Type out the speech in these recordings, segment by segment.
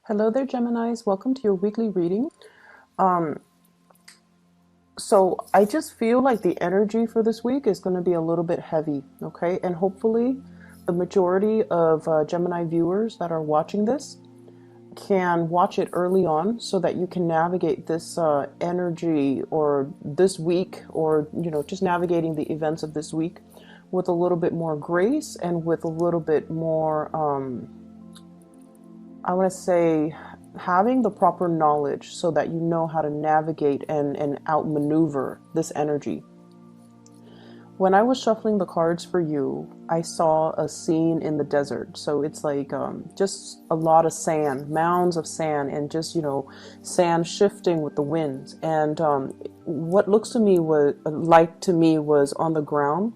Hello there, Geminis. Welcome to your weekly reading. Um, so I just feel like the energy for this week is going to be a little bit heavy, okay? And hopefully the majority of Gemini viewers that are watching this can watch it early on so that you can navigate this energy or this week or, just navigating the events of this week with a little bit more grace and with a little bit more, I want to say, having the proper knowledge so that you know how to navigate and outmaneuver this energy. When I was shuffling the cards for you, I saw a scene in the desert. So it's like just a lot of sand, mounds of sand, and just, sand shifting with the winds. And what looks to me was on the ground,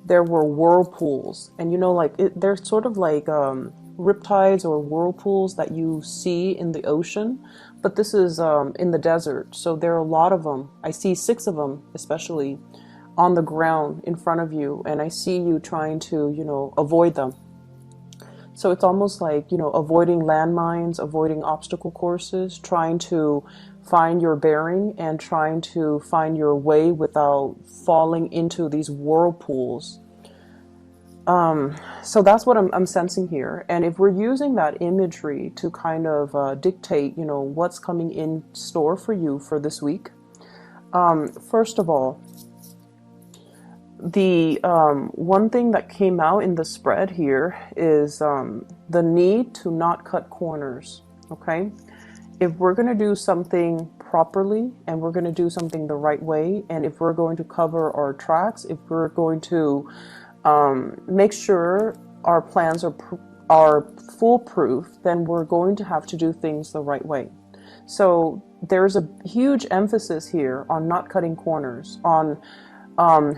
there were whirlpools. And, they're sort of like riptides or whirlpools that you see in the ocean, but this is in the desert. So there are a lot of them. I see 6 of them, especially on the ground in front of you, and I see you trying to, avoid them. So it's almost like, avoiding landmines, avoiding obstacle courses, trying to find your bearing and trying to find your way without falling into these whirlpools. So that's what I'm sensing here. And if we're using that imagery to kind of dictate, what's coming in store for you for this week, first of all, the one thing that came out in the spread here is the need to not cut corners, okay? If we're going to do something properly and we're going to do something the right way, and if we're going to cover our tracks, if we're going to make sure our plans are foolproof, then we're going to have to do things the right way. So there's a huge emphasis here on not cutting corners, on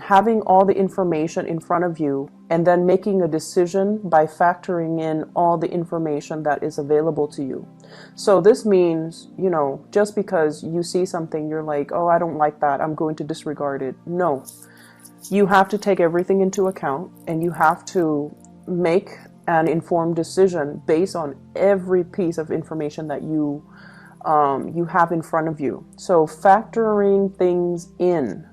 having all the information in front of you and then making a decision by factoring in all the information that is available to you. So this means, just because you see something, you're like, oh, I don't like that, I'm going to disregard it. No, you have to take everything into account and you have to make an informed decision based on every piece of information that you have in front of you. So factoring things in,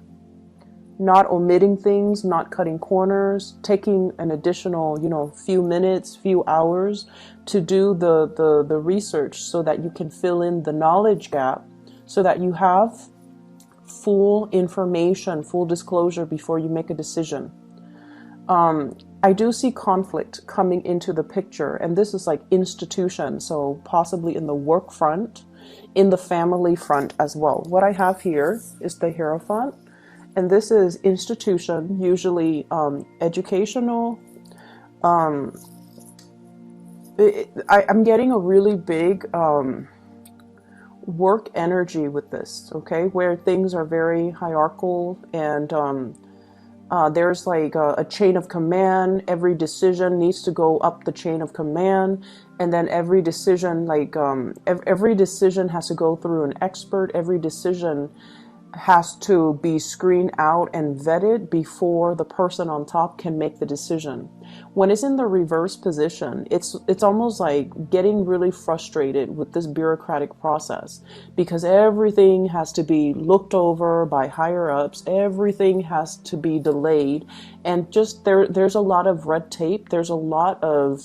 not omitting things, not cutting corners, taking an additional, few minutes, few hours to do the research so that you can fill in the knowledge gap, so that you have full information, full disclosure before you make a decision. I do see conflict coming into the picture, and this is like institution, so possibly in the work front, in the family front as well. What I have here is the Hierophant. And this is institution, usually educational. I'm getting a really big work energy with this, okay? Where things are very hierarchical and there's like a chain of command. Every decision needs to go up the chain of command. And then every decision, every decision has to go through an expert. Every decision has to be screened out and vetted before the person on top can make the decision. When it's in the reverse position, it's almost like getting really frustrated with this bureaucratic process, because everything has to be looked over by higher ups, everything has to be delayed, and just there's a lot of red tape, there's a lot of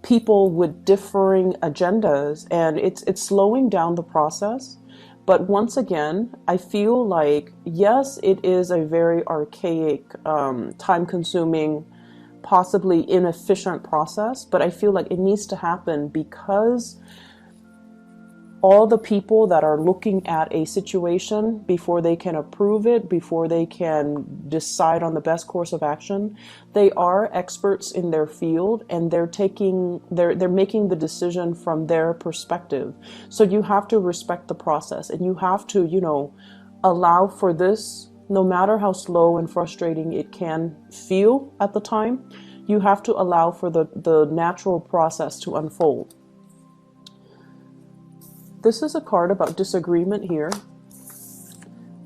people with differing agendas, and it's slowing down the process. But once again, I feel like, yes, it is a very archaic, time-consuming, possibly inefficient process, but I feel like it needs to happen because all the people that are looking at a situation before they can approve it, before they can decide on the best course of action, they are experts in their field and they're making the decision from their perspective. So you have to respect the process and you have to, allow for this, no matter how slow and frustrating it can feel at the time, you have to allow for the natural process to unfold. This is a card about disagreement here.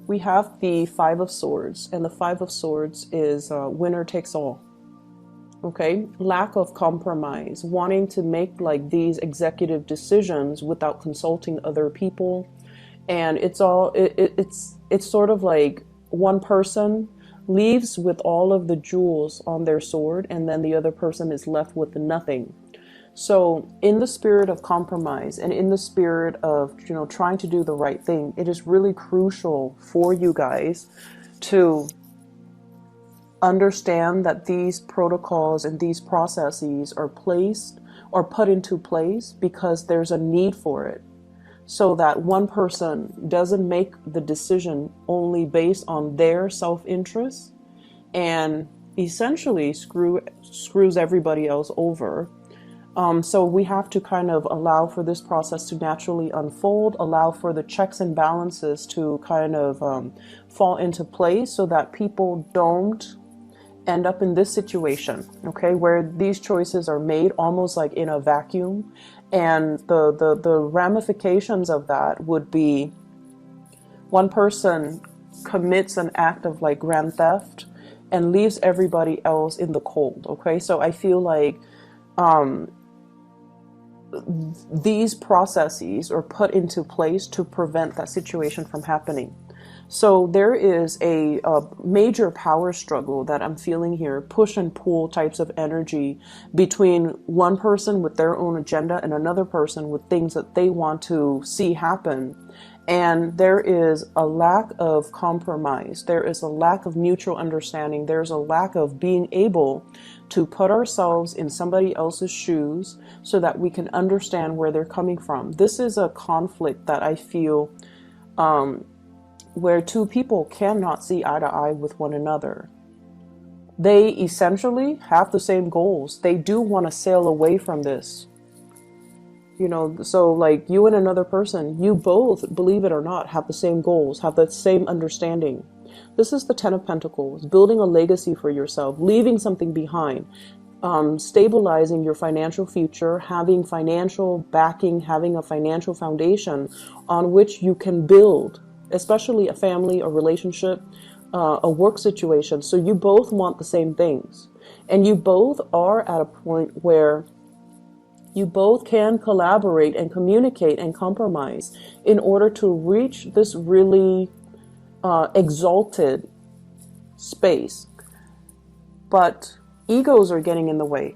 We have the 5 of Swords, and the 5 of Swords is winner takes all. Okay, lack of compromise, wanting to make like these executive decisions without consulting other people. And it's sort of like one person leaves with all of the jewels on their sword, and then the other person is left with nothing. So in the spirit of compromise and in the spirit of, trying to do the right thing, it is really crucial for you guys to understand that these protocols and these processes are placed or put into place because there's a need for it, so that one person doesn't make the decision only based on their self-interest and essentially screws everybody else over. So we have to kind of allow for this process to naturally unfold, allow for the checks and balances to kind of fall into place, so that people don't end up in this situation, okay, where these choices are made almost like in a vacuum. And the ramifications of that would be one person commits an act of like grand theft and leaves everybody else in the cold. Okay, so I feel like these processes are put into place to prevent that situation from happening. So there is a major power struggle that I'm feeling here, push and pull types of energy between one person with their own agenda and another person with things that they want to see happen. And there is a lack of compromise. There is a lack of mutual understanding. There's a lack of being able to put ourselves in somebody else's shoes so that we can understand where they're coming from. This is a conflict that I feel where two people cannot see eye to eye with one another. They essentially have the same goals. They do want to sail away from this. So like you and another person, you both, believe it or not, have the same goals, have the same understanding. This is the Ten of Pentacles, building a legacy for yourself, leaving something behind, stabilizing your financial future, having financial backing, having a financial foundation on which you can build, especially a family, a relationship, a work situation. So you both want the same things. And you both are at a point where you both can collaborate and communicate and compromise in order to reach this really exalted space. But egos are getting in the way.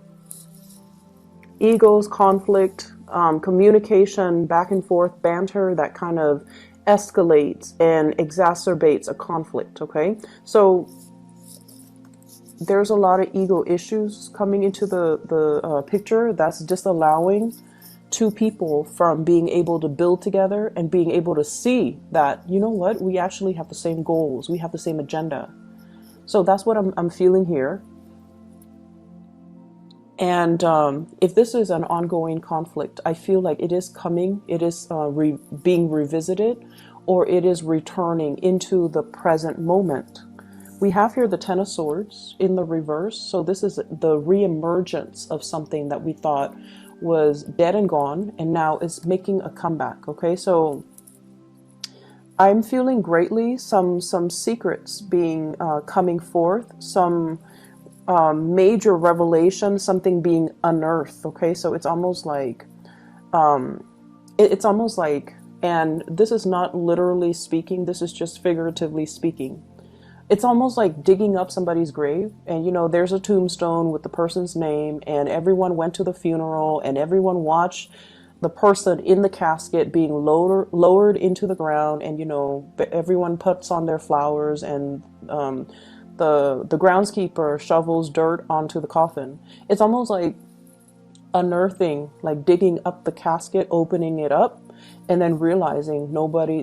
Egos, conflict, communication, back and forth, banter, that kind of escalates and exacerbates a conflict, okay? So there's a lot of ego issues coming into the picture that's disallowing two people from being able to build together and being able to see that, you know what, we actually have the same goals, we have the same agenda. So that's what I'm feeling here. And if this is an ongoing conflict, I feel like it is coming, it is being revisited, or it is returning into the present moment. We have here the Ten of Swords in the reverse. So this is the reemergence of something that we thought was dead and gone, and now is making a comeback. Okay, so I'm feeling greatly some secrets being coming forth, some major revelation, something being unearthed. Okay, so it's almost like and this is not literally speaking, this is just figuratively speaking. It's almost like digging up somebody's grave, and there's a tombstone with the person's name, and everyone went to the funeral, and everyone watched the person in the casket being lowered into the ground, and everyone puts on their flowers, and the groundskeeper shovels dirt onto the coffin. It's almost like unearthing, like digging up the casket, opening it up, and then realizing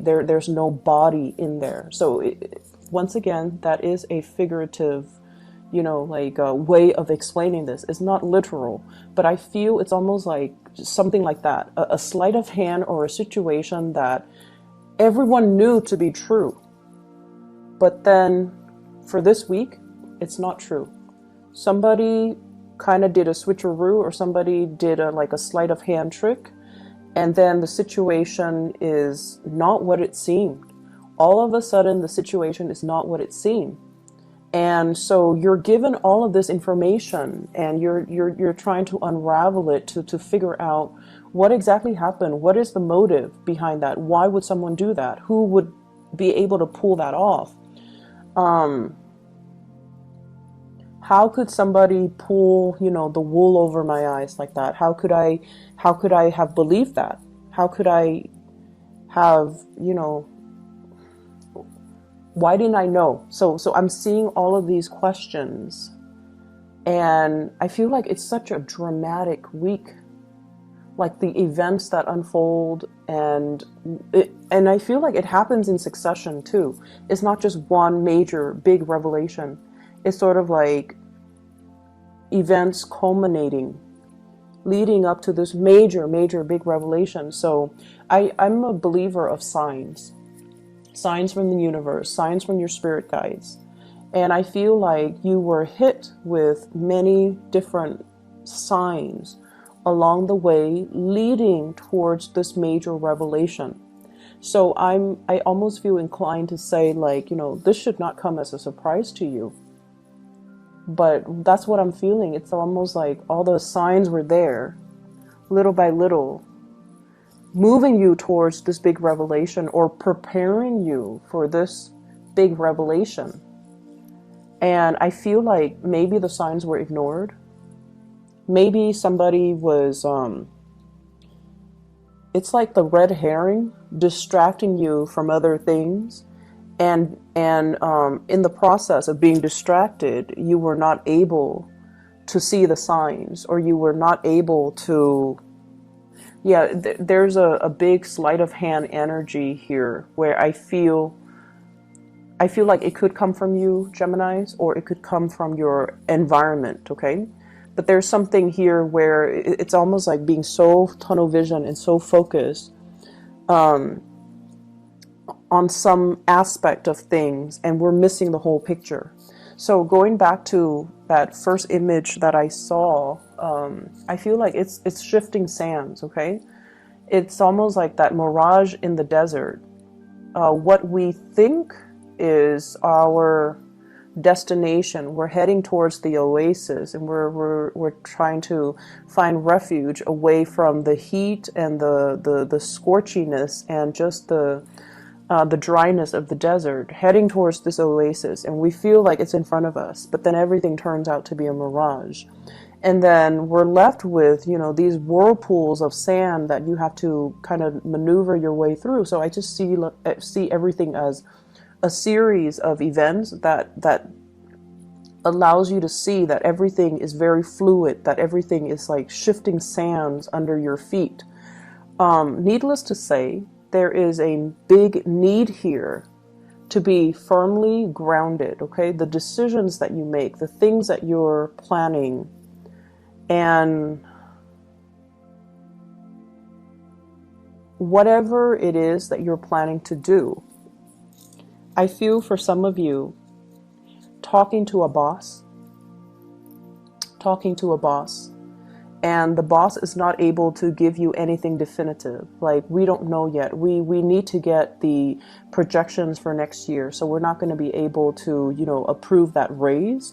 there's no body in there. So once again, that is a figurative, way of explaining this. It's not literal, but I feel it's almost like something like that, a sleight of hand or a situation that everyone knew to be true. But then for this week, it's not true. Somebody kind of did a switcheroo, or somebody did a sleight of hand trick, and then the situation is not what it seemed. All of a sudden, the situation is not what it seemed. And so you're given all of this information, and you're trying to unravel it to figure out what exactly happened. What is the motive behind that? Why would someone do that? Who would be able to pull that off? How could somebody pull, the wool over my eyes like that? How could I have believed that? How could I have, why didn't I know? So I'm seeing all of these questions, and I feel like it's such a dramatic week. Like the events that unfold, and I feel like it happens in succession too. It's not just one major big revelation. It's sort of like events culminating, leading up to this major big revelation. So I'm a believer of signs from the universe, signs from your spirit guides. And I feel like you were hit with many different signs along the way leading towards this major revelation. So I almost feel inclined to say, like, this should not come as a surprise to you. But that's what I'm feeling. It's almost like all the signs were there, little by little, moving you towards this big revelation, or preparing you for this big revelation. And I feel like maybe the signs were ignored. Maybe somebody was, it's like the red herring distracting you from other things. And in the process of being distracted, you were not able to see the signs, or you were not able to, there's a big sleight of hand energy here where I feel like it could come from you, Geminis, or it could come from your environment, okay? But there's something here where it's almost like being so tunnel vision and so focused on some aspect of things, and we're missing the whole picture. So going back to that first image that I saw, I feel like it's shifting sands, okay? It's almost like that mirage in the desert. What we think is our destination, we're heading towards the oasis, and we're trying to find refuge away from the heat and the scorchiness and just the dryness of the desert, heading towards this oasis, and we feel like it's in front of us, but then everything turns out to be a mirage. And then we're left with, these whirlpools of sand that you have to kind of maneuver your way through. So I just see everything as a series of events that allows you to see that everything is very fluid, that everything is like shifting sands under your feet. Needless to say, there is a big need here to be firmly grounded, okay? The decisions that you make, the things that you're planning, and whatever it is that you're planning to do. I feel for some of you, talking to a boss, and the boss is not able to give you anything definitive. Like, we don't know yet. We need to get the projections for next year. So we're not going to be able to, approve that raise,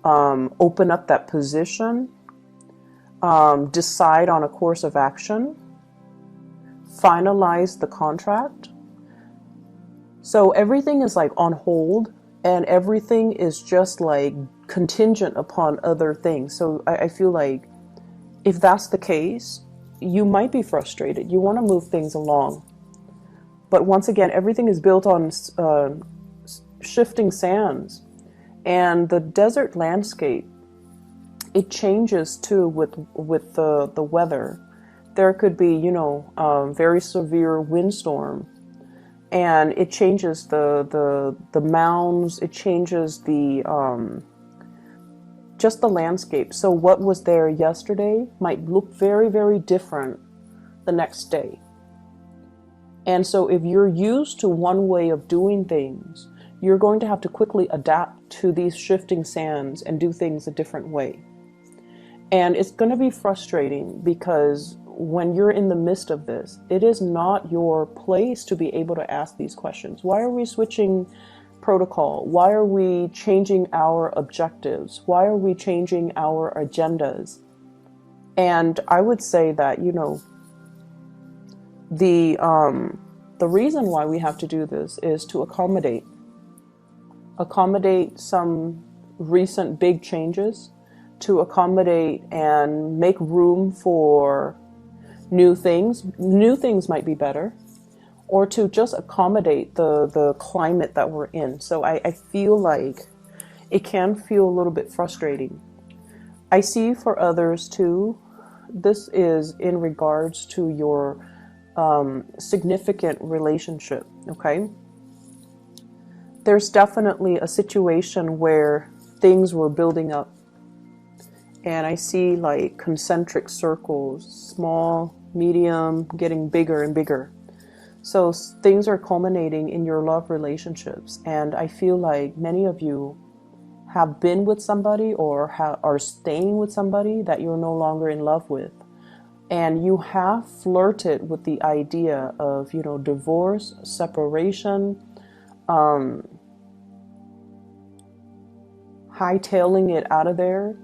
open up that position, decide on a course of action, finalize the contract. So everything is like on hold, and everything is just like contingent upon other things. So I feel like if that's the case, you might be frustrated. You want to move things along. But once again, everything is built on shifting sands. And the desert landscape, it changes too with the weather. There could be, very severe windstorm. And it changes the mounds, it changes just the landscape. So what was there yesterday might look very, very different the next day. And so if you're used to one way of doing things, you're going to have to quickly adapt to these shifting sands and do things a different way. And it's going to be frustrating because when you're in the midst of this, it is not your place to be able to ask these questions. Why are we switching protocol? Why are we changing our objectives? Why are we changing our agendas? And I would say that, you know, the reason why we have to do this is to accommodate some recent big changes, to accommodate and make room for new things. New things might be better, or to just accommodate the climate that we're in. So I feel like it can feel a little bit frustrating. I see for others too, this is in regards to your significant relationship, okay? There's definitely a situation where things were building up, and I see like concentric circles, small, medium, getting bigger and bigger. So things are culminating in your love relationships, and I feel like many of you have been with somebody or are staying with somebody that you're no longer in love with. And you have flirted with the idea of, you know, divorce, separation, hightailing it out of there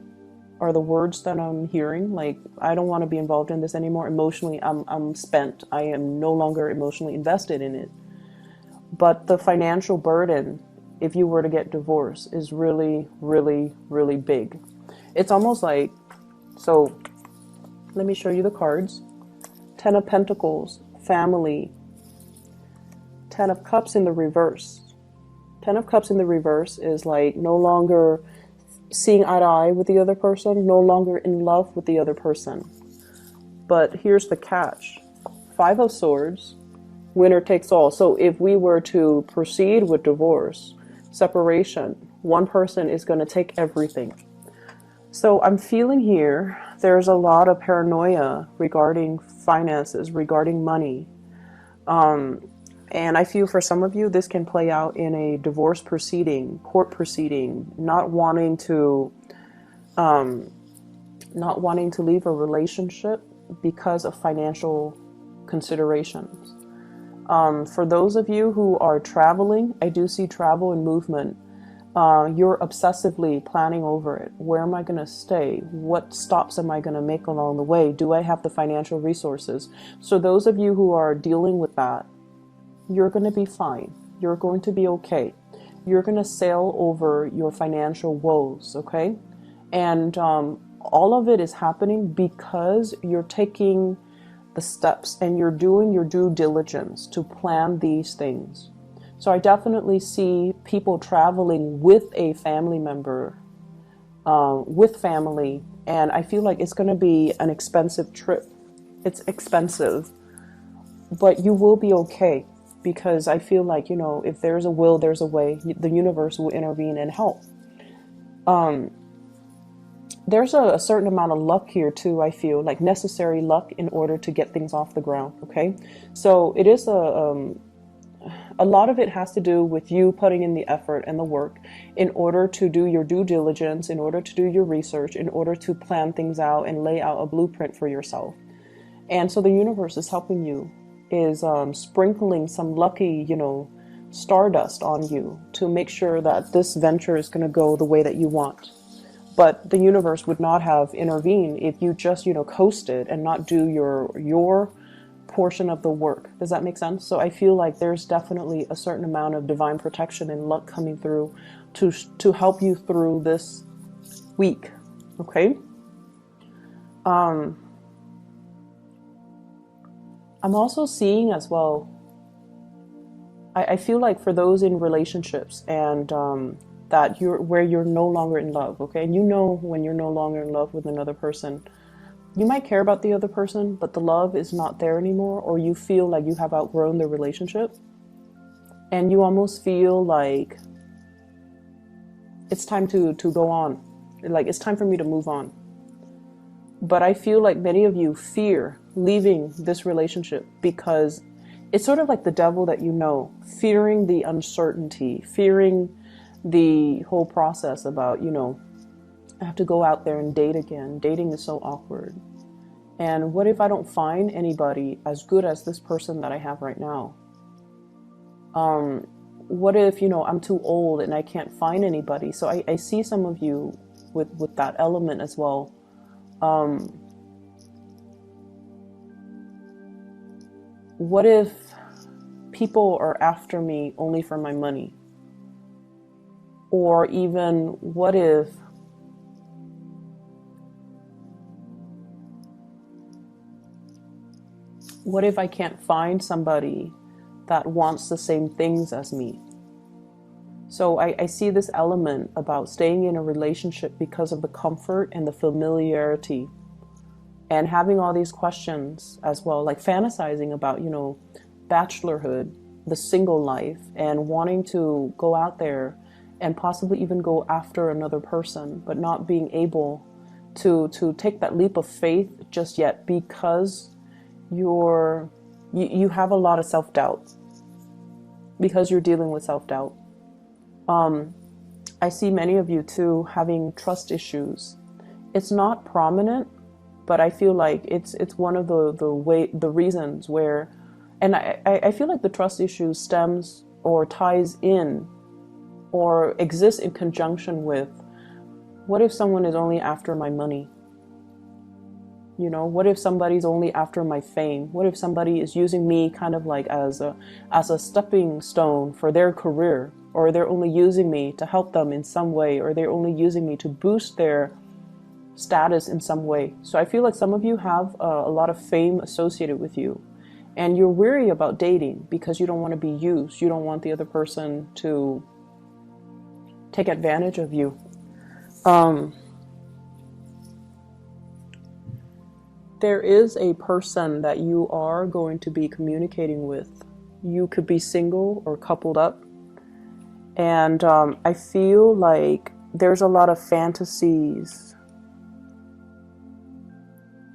are the words that I'm hearing. Like, I don't want to be involved in this anymore. Emotionally, I'm spent. I am no longer emotionally invested in it. But the financial burden, if you were to get divorced, is really, really, really big. It's almost like, so let me show you the cards. 10 of Pentacles, family. 10 of Cups in the reverse. 10 of Cups in the reverse is like no longer seeing eye to eye with the other person, no longer in love with the other person. But here's the catch. 5 of Swords, winner takes all. So if we were to proceed with divorce, separation, one person is going to take everything. So I'm feeling here, there's a lot of paranoia regarding finances, regarding money. And I feel for some of you, this can play out in a divorce proceeding, court proceeding, not wanting to leave a relationship because of financial considerations. For those of you who are traveling, I do see travel and movement. You're obsessively planning over it. Where am I going to stay? What stops am I going to make along the way? Do I have the financial resources? So those of you who are dealing with that, you're going to be fine. You're going to be okay. You're going to sail over your financial woes, okay? And all of it is happening because you're taking the steps and you're doing your due diligence to plan these things. So I definitely see people traveling with a family member, with family, and I feel like it's going to be an expensive trip. It's expensive, but you will be okay, because I feel like, you know, if there's a will, there's a way. The universe will intervene and help. There's a certain amount of luck here too, I feel, like necessary luck in order to get things off the ground, okay? So it is a lot of it has to do with you putting in the effort and the work in order to do your due diligence, in order to do your research, in order to plan things out and lay out a blueprint for yourself. And so the universe is helping you, is sprinkling some lucky, you know, stardust on you to make sure that this venture is going to go the way that you want. But the universe would not have intervened if you just, you know, coasted and not do your portion of the work. Does that make sense? So I feel like there's definitely a certain amount of divine protection and luck coming through to help you through this week. Okay. I'm also seeing as well, I feel like for those in relationships and that you're no longer in love, okay? And you know when you're no longer in love with another person, you might care about the other person, but the love is not there anymore, or you feel like you have outgrown the relationship, and you almost feel like it's time to go on. Like, it's time for me to move on. But I feel like many of you fear leaving this relationship because it's sort of like the devil that you know, fearing the uncertainty, fearing the whole process about, you know, I have to go out there and date again. Dating is so awkward. And what if I don't find anybody as good as this person that I have right now? what if, you know, I'm too old and I can't find anybody? So I see some of you with that element as well. What if people are after me only for my money? Or even what if I can't find somebody that wants the same things as me? So I see this element about staying in a relationship because of the comfort and the familiarity, and having all these questions as well, like fantasizing about, you know, bachelorhood, the single life, and wanting to go out there and possibly even go after another person, but not being able to take that leap of faith just yet, because you have a lot of self-doubt, because you're dealing with self-doubt. I see many of you too having trust issues. It's not prominent, but I feel like it's one of the reasons where, and I feel like the trust issue stems or ties in or exists in conjunction with, what if someone is only after my money? You know, what if somebody's only after my fame? What if somebody is using me kind of like as a stepping stone for their career, or they're only using me to help them in some way, or they're only using me to boost their status in some way? So I feel like some of you have a lot of fame associated with you, and you're weary about dating because you don't want to be used. You don't want the other person to take advantage of you. There is a person that you are going to be communicating with. You could be single or coupled up. And I feel like there's a lot of fantasies.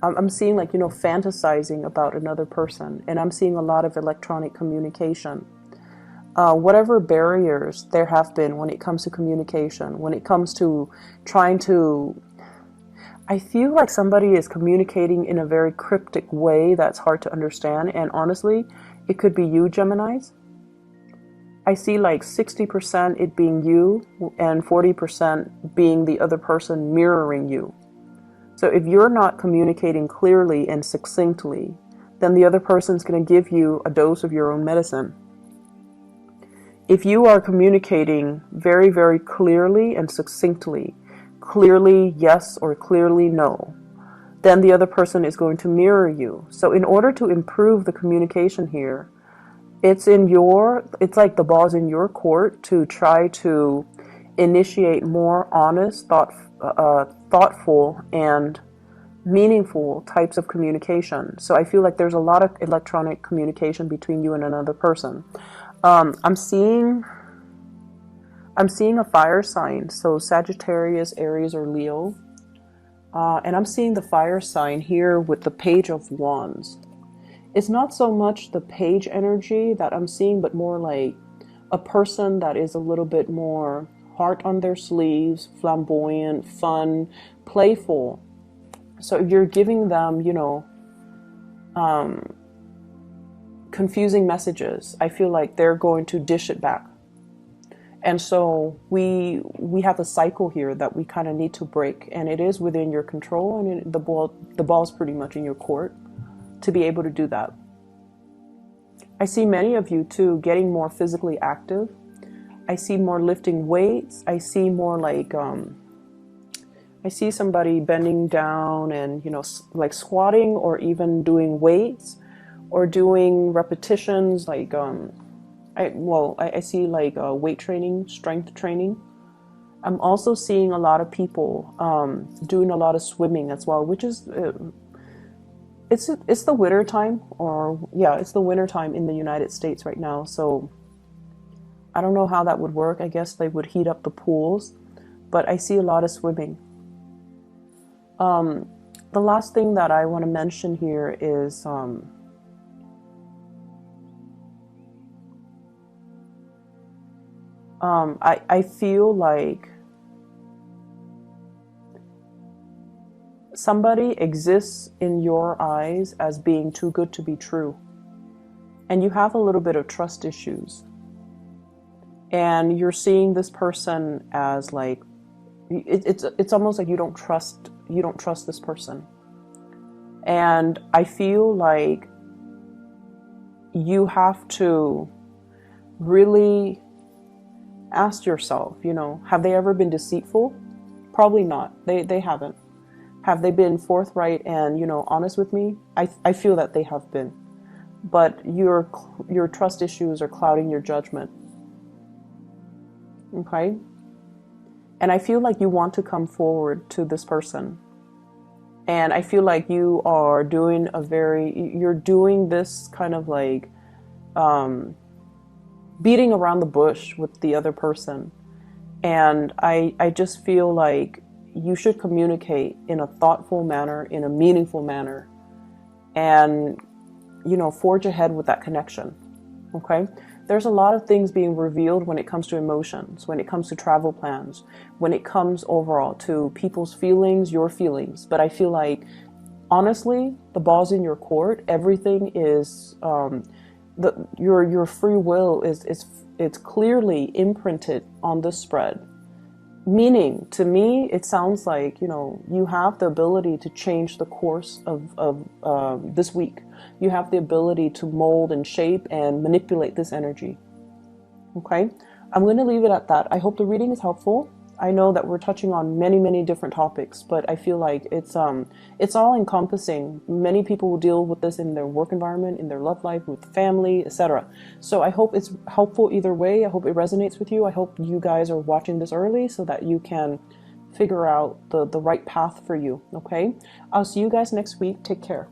I'm seeing, like, you know, fantasizing about another person. And I'm seeing a lot of electronic communication. Whatever barriers there have been when it comes to communication, when it comes to trying to, I feel like somebody is communicating in a very cryptic way that's hard to understand. And honestly, it could be you, Geminis. I see like 60% it being you and 40% being the other person mirroring you. So if you're not communicating clearly and succinctly, then the other person's going to give you a dose of your own medicine. If you are communicating very, very clearly and succinctly, clearly yes or clearly no, then the other person is going to mirror you. So in order to improve the communication here, it's like the ball's in your court to try to initiate more honest, thoughtful, and meaningful types of communication. So I feel like there's a lot of electronic communication between you and another person. I'm seeing a fire sign, so Sagittarius, Aries, or Leo. And I'm seeing the fire sign here with the Page of Wands. It's not so much the page energy that I'm seeing, but more like a person that is a little bit more heart on their sleeves, flamboyant, fun, playful. So if you're giving them, you know, confusing messages, I feel like they're going to dish it back. And so we have a cycle here that we kind of need to break, and it is within your control, and the ball's pretty much in your court to be able to do that. I see many of you too getting more physically active. I see more lifting weights. I see more like I see somebody bending down and, you know, like squatting, or even doing weights or doing repetitions, like I see like weight training, strength training. I'm also seeing a lot of people doing a lot of swimming as well, which is it's the winter time, it's the winter time in the United States right now. So I don't know how that would work. I guess they would heat up the pools, but I see a lot of swimming. The last thing that I want to mention here is I feel like somebody exists in your eyes as being too good to be true, and you have a little bit of trust issues. and you're seeing this person as like, it's almost like you don't trust this person. And I feel like you have to really ask yourself, you know, have they ever been deceitful? Probably not. They haven't. Have they been forthright and, you know, honest with me? I feel that they have been. But your trust issues are clouding your judgment. Okay? And I feel like you want to come forward to this person. And I feel like you are doing you're doing this kind of like beating around the bush with the other person. And I just feel like you should communicate in a thoughtful manner, in a meaningful manner, and, you know, forge ahead with that connection. Okay? There's a lot of things being revealed when it comes to emotions, when it comes to travel plans, when it comes overall to people's feelings, your feelings. But I feel like, honestly, the ball's in your court. Everything is, your free will it's clearly imprinted on this spread. Meaning, to me, it sounds like, you know, you have the ability to change the course of this week. You have the ability to mold and shape and manipulate this energy. Okay? I'm going to leave it at that. I hope the reading is helpful. I know that we're touching on many, many different topics, but I feel like it's all encompassing. Many people will deal with this in their work environment, in their love life, with family, etc. So I hope it's helpful either way. I hope it resonates with you. I hope you guys are watching this early so that you can figure out the right path for you. Okay? I'll see you guys next week. Take care.